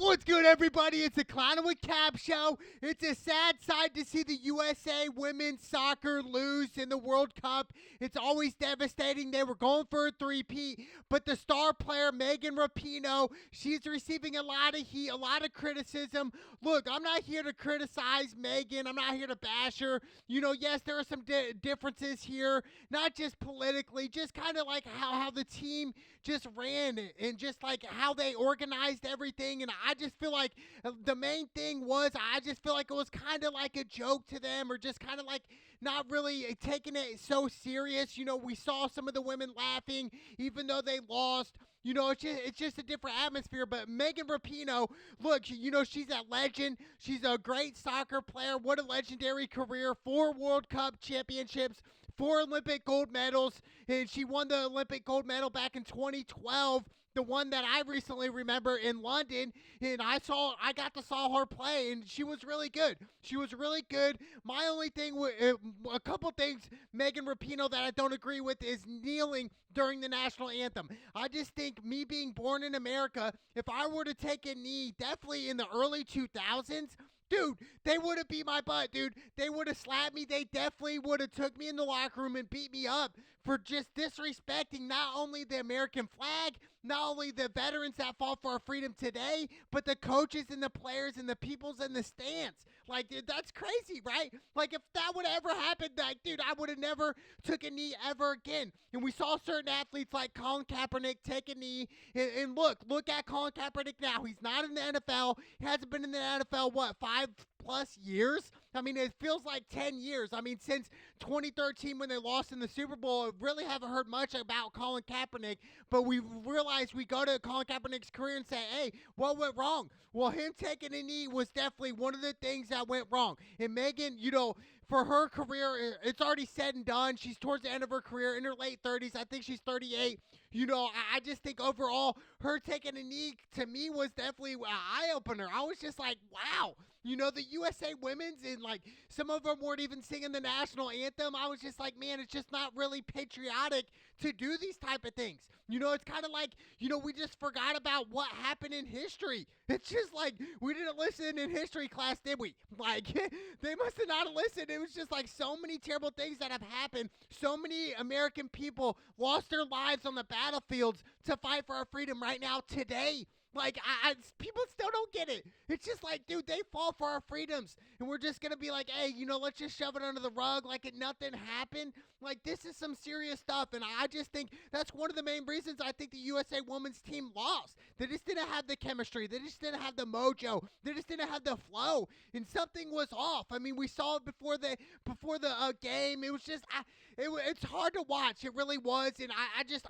What's good, everybody? It's a Clown with Cap show. It's a sad sight to see the USA women's soccer lose in the World Cup. It's always devastating. They were going for a three-peat, but the star player, Megan Rapinoe, she's receiving a lot of heat, a lot of criticism. Look, I'm not here to criticize Megan. I'm not here to bash her. Yes, there are some differences here, not just politically, just kind of like how the team just ran it and just like how they organized everything. And I just feel like the main thing was I just feel like it was kind of like a joke to them, or just kind of like not really taking it so serious. We saw some of the women laughing even though they lost. It's just a different atmosphere. But Megan Rapinoe, look, she's a legend. She's a great soccer player. What a legendary career. 4 World Cup championships, 4 Olympic gold medals, and she won the Olympic gold medal back in 2012. The one that I recently remember in London, and I got to saw her play, and she was really good. She was really good. My only thing, a couple things, Megan Rapinoe, that I don't agree with is kneeling during the national anthem. I just think, me being born in America, if I were to take a knee, definitely in the early 2000s, dude, they would have beat my butt, dude. They would have slapped me. They definitely would have took me in the locker room and beat me up for just disrespecting not only the American flag, not only the veterans that fought for our freedom today, but the coaches and the players and the peoples in the stands. Like, dude, that's crazy, right? Like, if that would have ever happened, like, dude, I would have never took a knee ever again. And we saw certain athletes like Colin Kaepernick take a knee. And look at Colin Kaepernick now. He's not in the NFL. He hasn't been in the NFL, what, 5+ years? I mean, it feels like 10 years. I mean, since 2013 when they lost in the Super Bowl, I really haven't heard much about Colin Kaepernick, but we realized we go to Colin Kaepernick's career and say, hey, what went wrong? Well, him taking a knee was definitely one of the things that went wrong. And Megan, for her career, it's already said and done. She's towards the end of her career, in her late 30s. I think she's 38. I just think overall, her taking a knee, to me, was definitely an eye-opener. I was just like, wow. The USA women's, and like some of them weren't even singing the national anthem. I was just like, man, it's just not really patriotic to do these type of things. It's kind of like, we just forgot about what happened in history. It's just like, we didn't listen in history class, did we? Like, they must have not listened. It was just like so many terrible things that have happened. So many American people lost their lives on the battlefields to fight for our freedom right now today. Like, people still don't get it. It's just like, dude, they fought for our freedoms, and we're just going to be like, hey, let's just shove it under the rug like nothing happened. Like, this is some serious stuff, and I just think that's one of the main reasons I think the USA women's team lost. They just didn't have the chemistry. They just didn't have the mojo. They just didn't have the flow, and something was off. I mean, we saw it before the game. It was just, it's hard to watch. It really was, and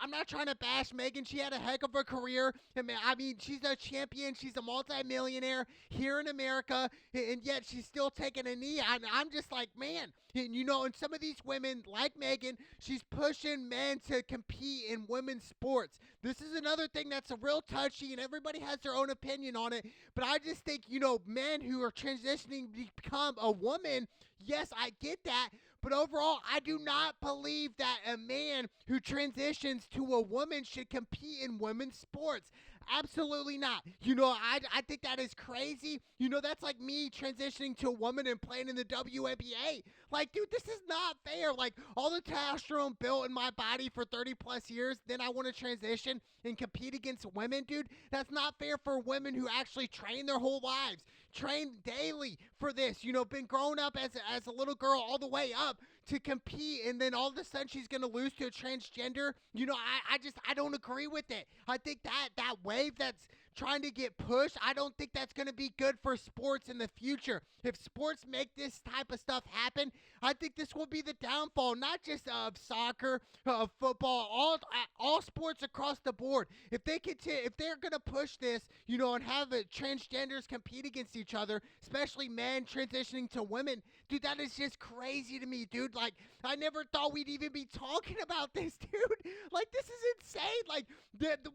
I'm not trying to bash Megan. She had a heck of a career. I mean, she's a champion. She's a multimillionaire here in America, and yet she's still taking a knee. I'm just like, man. And some of these women, like Megan, she's pushing men to compete in women's sports. This is another thing that's a real touchy, and everybody has their own opinion on it. But I just think, men who are transitioning to become a woman, yes, I get that. But overall, I do not believe that a man who transitions to a woman should compete in women's sports. Absolutely not. I think that is crazy. That's like me transitioning to a woman and playing in the WNBA. Like, dude, this is not fair. Like, all the testosterone built in my body for 30+ years, then I want to transition and compete against women, dude. That's not fair for women who actually train their whole lives, train daily for this, been growing up as a little girl all the way up to compete, and then all of a sudden she's going to lose to a transgender. I don't agree with it. I think that wave that's trying to get pushed, I don't think that's going to be good for sports in the future. If sports make this type of stuff happen, I think this will be the downfall, not just of soccer, of football, all sports across the board. If they're going to push this, and have transgenders compete against each other, especially men transitioning to women, dude, that is just crazy to me, dude. Like, I never thought we'd even be talking about this, dude. Like, this is insane. Like,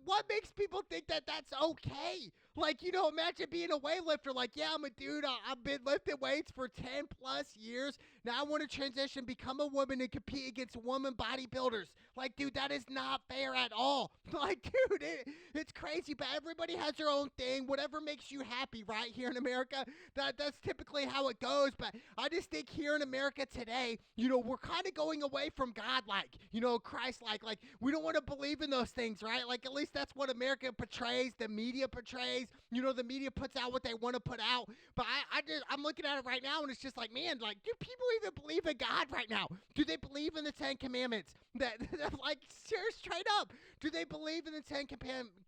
what makes people think that that's okay? Like, imagine being a weightlifter. Like, yeah, I'm a dude. I've been lifting weights for 10 plus years. Now I want to transition, become a woman, and compete against woman bodybuilders. Like, dude, that is not fair at all. Like, dude, it's crazy. But everybody has their own thing. Whatever makes you happy, right? Here in America, that's typically how it goes. But I just think here in America today, we're kind of going away from God-like, Christ-like. Like, we don't want to believe in those things, right? Like, at least that's what America portrays, the media portrays. The media puts out what they want to put out. But I'm looking at it right now, and it's just like, man, like, do people even believe in God right now? Do they believe in the Ten Commandments? That like, straight up, do they believe in the Ten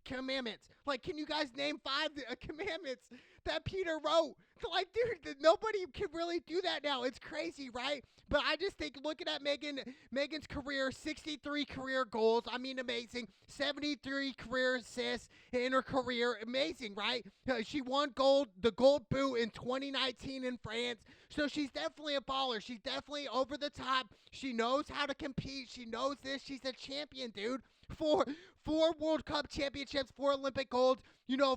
Commandments? Like, can you guys name 5 commandments that Peter wrote? Like, dude, nobody can really do that now. It's crazy, right? But I just think looking at Megan's career, 63 career goals. I mean, amazing. 73 career assists in her career. Amazing, right? She won the gold boot in 2019 in France. So she's definitely a baller. She's definitely over the top. She knows how to compete. She knows this. She's a champion, dude. Four World Cup championships, 4 Olympic golds.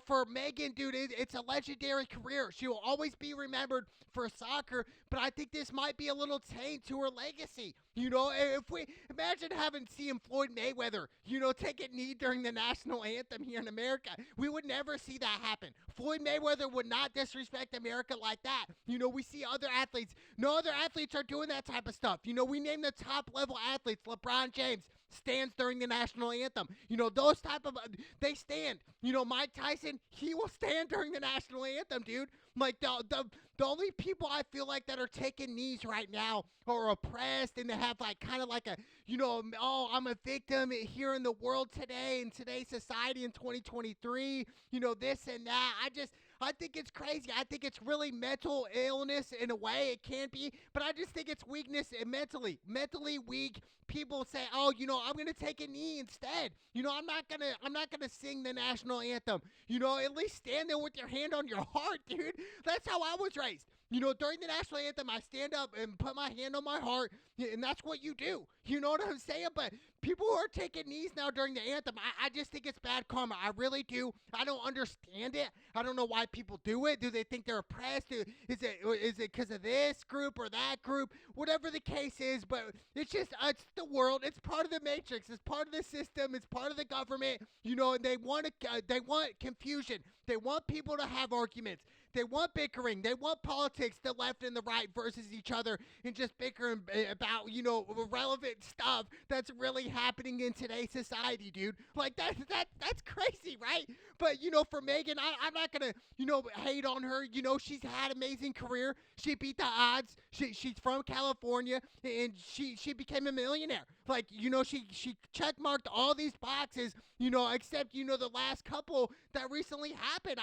For Megan, dude, it's a legendary career. She will always be remembered for soccer, but I think this might be a little taint to her legacy. If we imagine seeing Floyd Mayweather, take a knee during the national anthem here in America, we would never see that happen. Floyd Mayweather would not disrespect America like that. We see other athletes. No other athletes are doing that type of stuff. We name the top level athletes. LeBron James stands during the national anthem. Those type of, they stand. Mike Tyson, he will stand during the national anthem, dude. Like, the only people I feel like that are taking knees right now are oppressed, and they have kind of like a, oh, I'm a victim here in the world today, in today's society in 2023, this and that. I think it's crazy. I think it's really mental illness in a way. It can be, but I just think it's weakness and mentally weak. People say, "Oh, I'm gonna take a knee instead." I'm not gonna sing the national anthem. At least stand there with your hand on your heart, dude. That's how I was raised. During the national anthem, I stand up and put my hand on my heart, and that's what you do. You know what I'm saying? But people who are taking knees now during the anthem, I just think it's bad karma. I really do. I don't understand it. I don't know why people do it. Do they think they're oppressed? Is it because of this group or that group? Whatever the case is, but it's just, it's the world. It's part of the matrix. It's part of the system. It's part of the government. And they want confusion. They want people to have arguments. They want bickering. They want politics, the left and the right versus each other, and just bickering about, irrelevant stuff that's really happening in today's society, dude. Like, that's crazy, right? But, for Megan, I'm not going to, hate on her. She's had an amazing career. She beat the odds. She's from California, and she became a millionaire. Like, she checkmarked all these boxes, except, the last couple that recently happened.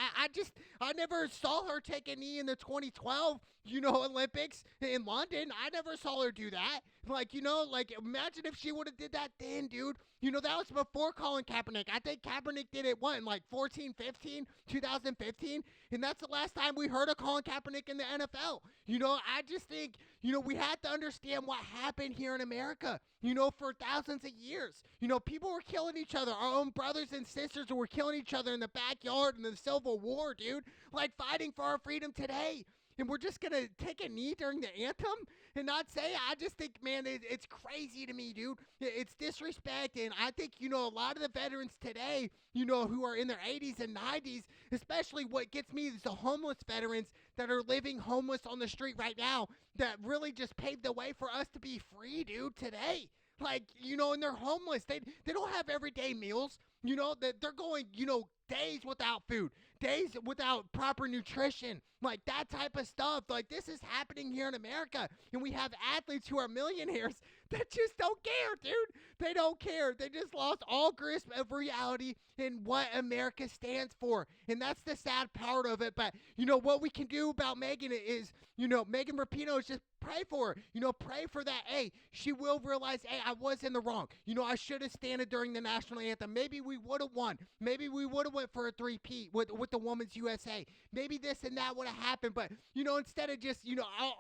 I never saw her take a knee in the 2012, Olympics in London. I never saw her do that. Like, imagine if she would have did that then, dude. That was before Colin Kaepernick. I think Kaepernick did it, in 2015? And that's the last time we heard of Colin Kaepernick in the NFL. I just think, we had to understand what happened here in America, for thousands of years. People were killing each other. Our own brothers and sisters were killing each other in the backyard in the Civil War, dude. Like, fighting for our freedom today. And we're just going to take a knee during the anthem and not say it? I just think, man, it's crazy to me, dude. It's disrespect. And I think, a lot of the veterans today, who are in their 80s and 90s, especially what gets me is the homeless veterans that are living homeless on the street right now that really just paved the way for us to be free, dude, today. Like, and they're homeless. They don't have everyday meals. They're going, days without food, days without proper nutrition, like that type of stuff. Like, this is happening here in America, and we have athletes who are millionaires that just don't care, dude. They don't care. They just lost all grasp of reality and what America stands for, and that's the sad part of it. But, what we can do about Megan is, Megan Rapinoe is just pray for her. Pray for that. Hey, she will realize, hey, I was in the wrong. I should have standed during the national anthem. Maybe we would have won. Maybe we would have went for a three-peat with the Women's USA. Maybe this and that would have happened. But, instead of just,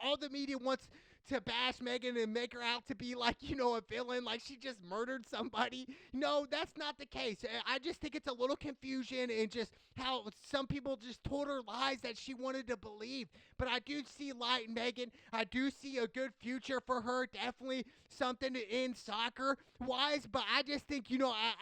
all the media wants to bash Megan and make her out to be like, a villain, like she just murdered somebody. No, that's not the case. I just think it's a little confusion and just how some people just told her lies that she wanted to believe. But I do see light in Megan. I do see a good future for her. Definitely something in soccer wise. But I just think,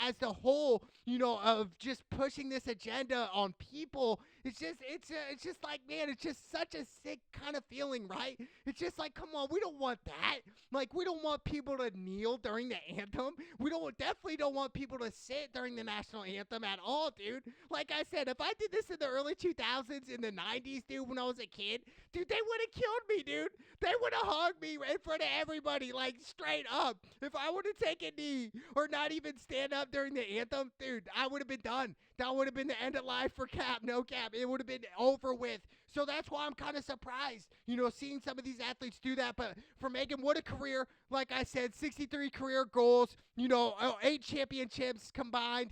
as the whole, of just pushing this agenda on people, it's just like, man, it's just such a sick kind of feeling, right? It's just like, come on, we don't want that. Like, we don't want people to kneel during the anthem. We definitely don't want people to sit during the national anthem at all, dude. Like I said, if I did this in the early 2000s, in the 90s, dude, when I was a kid, dude, they would have killed me, dude. They would have hugged me in front of everybody, like, straight up. If I would have taken a knee or not even stand up during the anthem, dude, I would have been done. That would have been the end of life for Cap, no Cap. It would have been over with. So that's why I'm kind of surprised, seeing some of these athletes do that. But for Megan, what a career. Like I said, 63 career goals, 8 championships combined.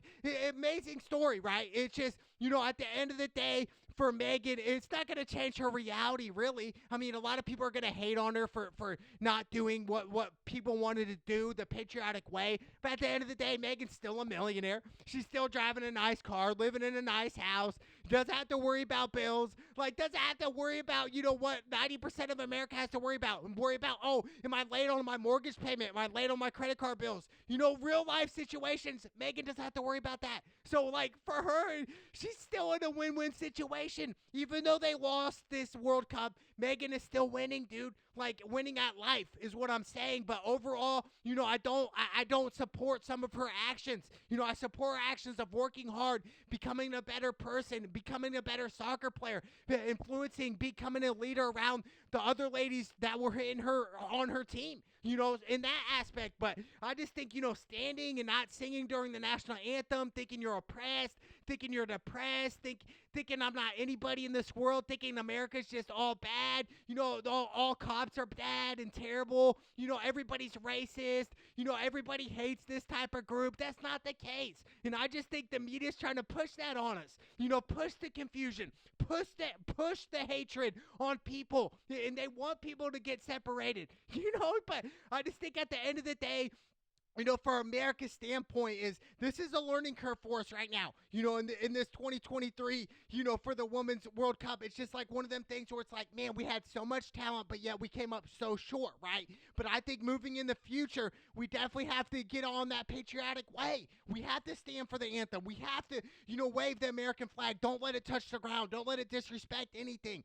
Amazing story, right? It's just, at the end of the day, for Megan, it's not going to change her reality, really. I mean, a lot of people are going to hate on her for not doing what people wanted to do the patriotic way. But at the end of the day, Megan's still a millionaire. She's still driving a nice car, living in a nice house, doesn't have to worry about bills, like doesn't have to worry about, what 90% of America has to worry about. Oh, am I late on my mortgage payment? Am I late on my credit card bills? Real life situations, Megan doesn't have to worry about that. So, like, for her, she's still in a win-win situation. Even though they lost this World Cup, Megan is still winning, dude. Like, winning at life is what I'm saying. But overall, I don't support some of her actions. I support her actions of working hard, becoming a better person, becoming a better soccer player, influencing, becoming a leader around the other ladies that were on her team. In that aspect. But I just think, standing and not singing during the national anthem, thinking you're oppressed, thinking you're depressed, thinking I'm not anybody in this world, thinking America's just all bad, all cops are bad and terrible, everybody's racist, everybody hates this type of group. That's not the case. And I just think the media's trying to push that on us, push the confusion, push the hatred on people, and they want people to get separated, but I just think at the end of the day, for America's standpoint, this is a learning curve for us right now. In this 2023, for the Women's World Cup, it's just like one of them things where it's like, man, we had so much talent, but yet we came up so short, right? But I think moving in the future, we definitely have to get on that patriotic way. We have to stand for the anthem. We have to, wave the American flag. Don't let it touch the ground. Don't let it disrespect anything.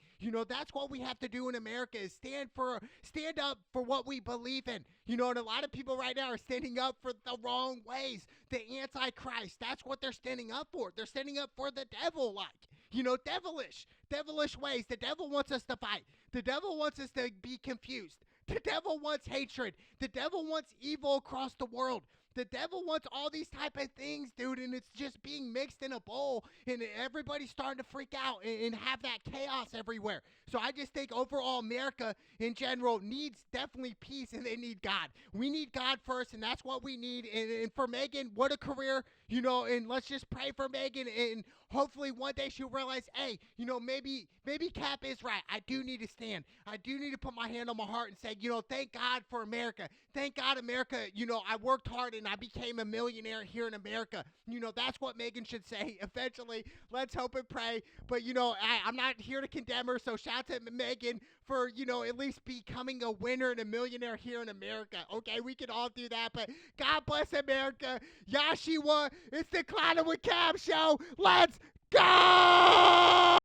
That's what we have to do in America is stand up for what we believe in. And a lot of people right now are standing up for the wrong ways, the antichrist. That's what they're standing up for. They're standing up for the devil, devilish ways. The devil wants us to fight. The devil wants us to be confused. The devil wants hatred. The devil wants evil across the world. The devil wants all these type of things, dude, and it's just being mixed in a bowl, and everybody's starting to freak out and have that chaos everywhere. So I just think overall America in general needs definitely peace, and they need God. We need God first, and that's what we need. And for Megan, what a career, and let's just pray for Megan, and hopefully one day she'll realize, hey, maybe Cap is right. I do need to stand. I do need to put my hand on my heart and say, thank God for America. Thank God, America, I worked hard and I became a millionaire here in America. That's what Megan should say eventually. Let's hope and pray. But, I'm not here to condemn her, so shout out to Megan for, at least becoming a winner and a millionaire here in America. Okay, we can all do that, but God bless America. Yashiwa, it's the Clown with Cab show. Let's go!